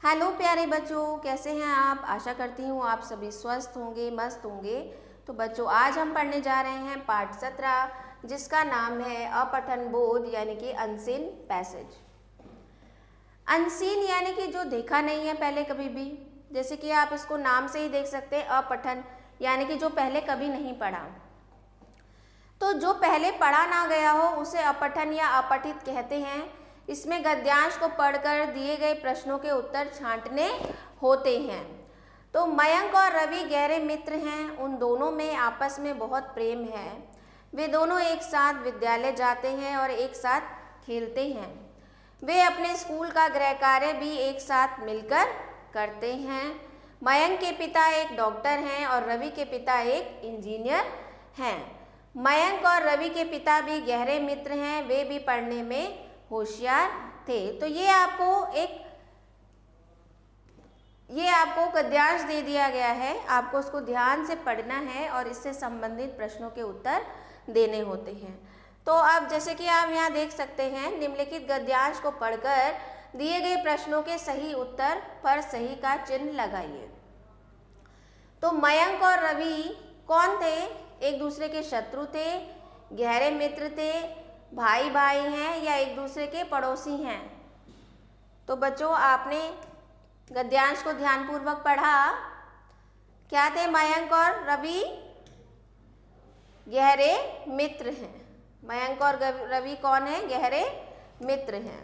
Hello प्यारे बच्चों, कैसे हैं आप। आशा करती हूँ आप सभी स्वस्थ होंगे, मस्त होंगे। तो बच्चों, आज हम पढ़ने जा रहे हैं पाठ 17, जिसका नाम है अपठन बोध यानी कि अनसीन पैसेज। अनसीन यानी कि जो देखा नहीं है पहले कभी भी, जैसे कि आप इसको नाम से ही देख सकते हैं। अपठन यानी कि जो पहले कभी नहीं पढ़ा। तो जो पहले पढ़ा ना गया हो उसे अपठन या अपठित कहते हैं। इसमें गद्यांश को पढ़कर दिए गए प्रश्नों के उत्तर छांटने होते हैं। तो मयंक और रवि गहरे मित्र हैं। उन दोनों में आपस में बहुत प्रेम है। वे दोनों एक साथ विद्यालय जाते हैं और एक साथ खेलते हैं। वे अपने स्कूल का गृह कार्य भी एक साथ मिलकर करते हैं। मयंक के पिता एक डॉक्टर हैं और रवि के पिता एक इंजीनियर हैं। मयंक और रवि के पिता भी गहरे मित्र हैं। वे भी पढ़ने में होशियार थे। तो ये आपको गद्यांश दे दिया गया है। आपको उसको ध्यान से पढ़ना है और इससे संबंधित प्रश्नों के उत्तर देने होते हैं। तो अब जैसे कि आप यहाँ देख सकते हैं, निम्नलिखित गद्यांश को पढ़कर दिए गए प्रश्नों के सही उत्तर पर सही का चिन्ह लगाइए। तो मयंक और रवि कौन थे? एक दूसरे के शत्रु थे, गहरे मित्र थे, भाई भाई हैं या एक दूसरे के पड़ोसी हैं? तो बच्चों, आपने गद्यांश को ध्यानपूर्वक पढ़ा। क्या थे मयंक और रवि? गहरे मित्र हैं। मयंक और रवि कौन है? गहरे मित्र हैं।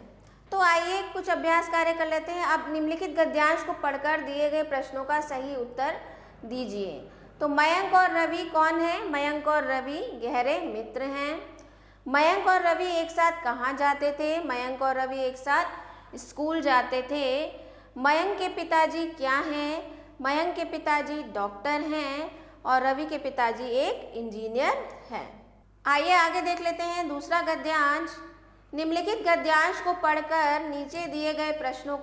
तो आइए कुछ अभ्यास कार्य कर लेते हैं। अब निम्नलिखित गद्यांश को पढ़कर दिए गए प्रश्नों का सही उत्तर दीजिए। तो मयंक और रवि कौन है? मयंक और रवि गहरे मित्र हैं। मयंक और रवि एक साथ कहाँ जाते थे? मयंक और रवि एक साथ स्कूल जाते थे। मयंक के पिताजी क्या हैं? मयंक के पिताजी डॉक्टर हैं और रवि के पिताजी एक इंजीनियर हैं। आइए आगे देख लेते हैं दूसरा गद्यांश। निम्नलिखित गद्यांश को पढ़कर नीचे दिए गए प्रश्नों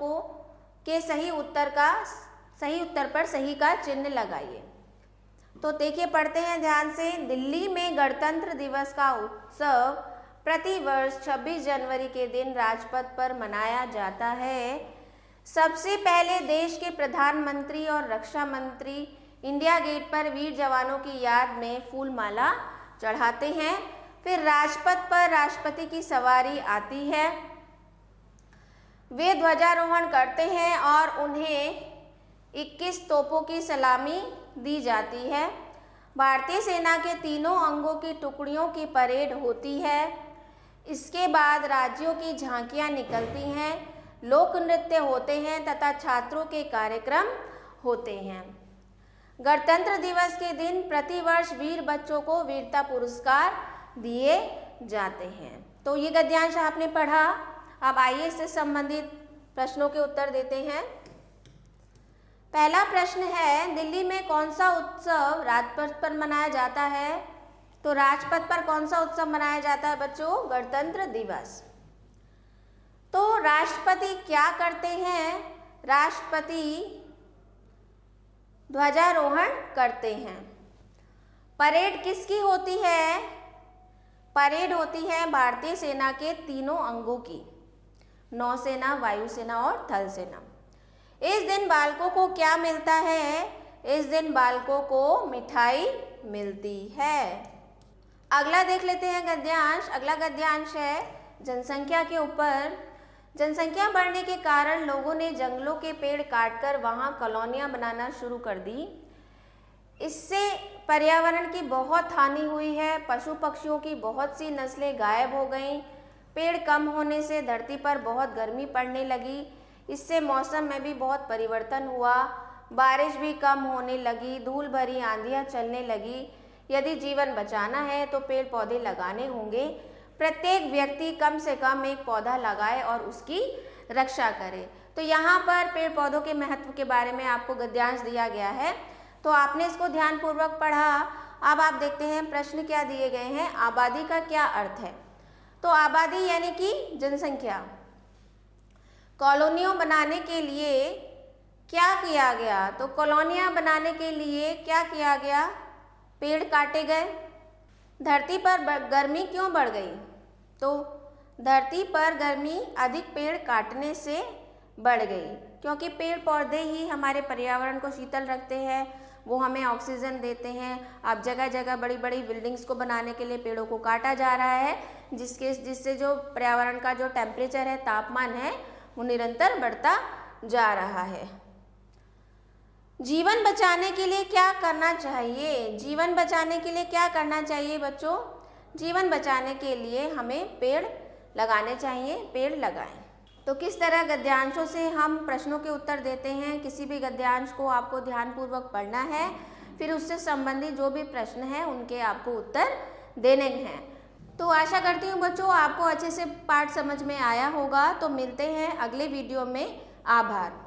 के सही उत्तर पर सही का चिन्ह लगाइए। तो देखिए, पढ़ते हैं ध्यान से। दिल्ली में गणतंत्र दिवस का उत्सव प्रतिवर्ष 26 जनवरी के दिन राजपथ पर मनाया जाता है। सबसे पहले देश के प्रधानमंत्री और रक्षा मंत्री इंडिया गेट पर वीर जवानों की याद में फूलमाला चढ़ाते हैं। फिर राजपथ पर राष्ट्रपति की सवारी आती है। वे ध्वजारोहण करते हैं और उन्हें 21 तोपों की सलामी दी जाती है। भारतीय सेना के तीनों अंगों की टुकड़ियों की परेड होती है। इसके बाद राज्यों की झांकियां निकलती हैं, लोक नृत्य होते हैं तथा छात्रों के कार्यक्रम होते हैं। गणतंत्र दिवस के दिन प्रतिवर्ष वीर बच्चों को वीरता पुरस्कार दिए जाते हैं। तो ये गद्यांश आपने पढ़ा। अब आइए इससे संबंधित प्रश्नों के उत्तर देते हैं। पहला प्रश्न है, दिल्ली में कौन सा उत्सव राजपथ पर मनाया जाता है? तो राजपथ पर कौन सा उत्सव मनाया जाता है बच्चों? गणतंत्र दिवस। तो राष्ट्रपति क्या करते हैं? राष्ट्रपति ध्वजारोहण करते हैं। परेड किसकी होती है? परेड होती है भारतीय सेना के तीनों अंगों की, नौसेना, वायुसेना और थल सेना। इस दिन बालकों को क्या मिलता है? इस दिन बालकों को मिठाई मिलती है। अगला देख लेते हैं गद्यांश। अगला गद्यांश है जनसंख्या के ऊपर। जनसंख्या बढ़ने के कारण लोगों ने जंगलों के पेड़ काटकर वहां कॉलोनियां बनाना शुरू कर दी। इससे पर्यावरण की बहुत हानि हुई है। पशु पक्षियों की बहुत सी नस्लें गायब हो गईं। पेड़ कम होने से धरती पर बहुत गर्मी पड़ने लगी। इससे मौसम में भी बहुत परिवर्तन हुआ। बारिश भी कम होने लगी। धूल भरी आंधियां चलने लगी। यदि जीवन बचाना है तो पेड़ पौधे लगाने होंगे। प्रत्येक व्यक्ति कम से कम एक पौधा लगाए और उसकी रक्षा करे। तो यहाँ पर पेड़ पौधों के महत्व के बारे में आपको गद्यांश दिया गया है। तो आपने इसको ध्यानपूर्वक पढ़ा। अब आप देखते हैं प्रश्न क्या दिए गए हैं। आबादी का क्या अर्थ है? तो आबादी यानी कि जनसंख्या। कॉलोनियों बनाने के लिए क्या किया गया? तो कॉलोनियां बनाने के लिए क्या किया गया? पेड़ काटे गए। धरती पर गर्मी क्यों बढ़ गई? तो धरती पर गर्मी अधिक पेड़ काटने से बढ़ गई। क्योंकि पेड़ पौधे ही हमारे पर्यावरण को शीतल रखते हैं, वो हमें ऑक्सीजन देते हैं। अब जगह जगह बड़ी बड़ी बिल्डिंग्स को बनाने के लिए पेड़ों को काटा जा रहा है, जिससे जो पर्यावरण का जो टेम्परेचर है, तापमान है, वो निरंतर बढ़ता जा रहा है। जीवन बचाने के लिए क्या करना चाहिए? जीवन बचाने के लिए क्या करना चाहिए बच्चों? जीवन बचाने के लिए हमें पेड़ लगाने चाहिए, पेड़ लगाएं। तो किस तरह गद्यांशों से हम प्रश्नों के उत्तर देते हैं? किसी भी गद्यांश को आपको ध्यानपूर्वक पढ़ना है, फिर उससे संबंधित जो भी प्रश्न हैं उनके आपको उत्तर देने हैं। तो आशा करती हूँ बच्चों आपको अच्छे से पाठ समझ में आया होगा। तो मिलते हैं अगले वीडियो में। आभार।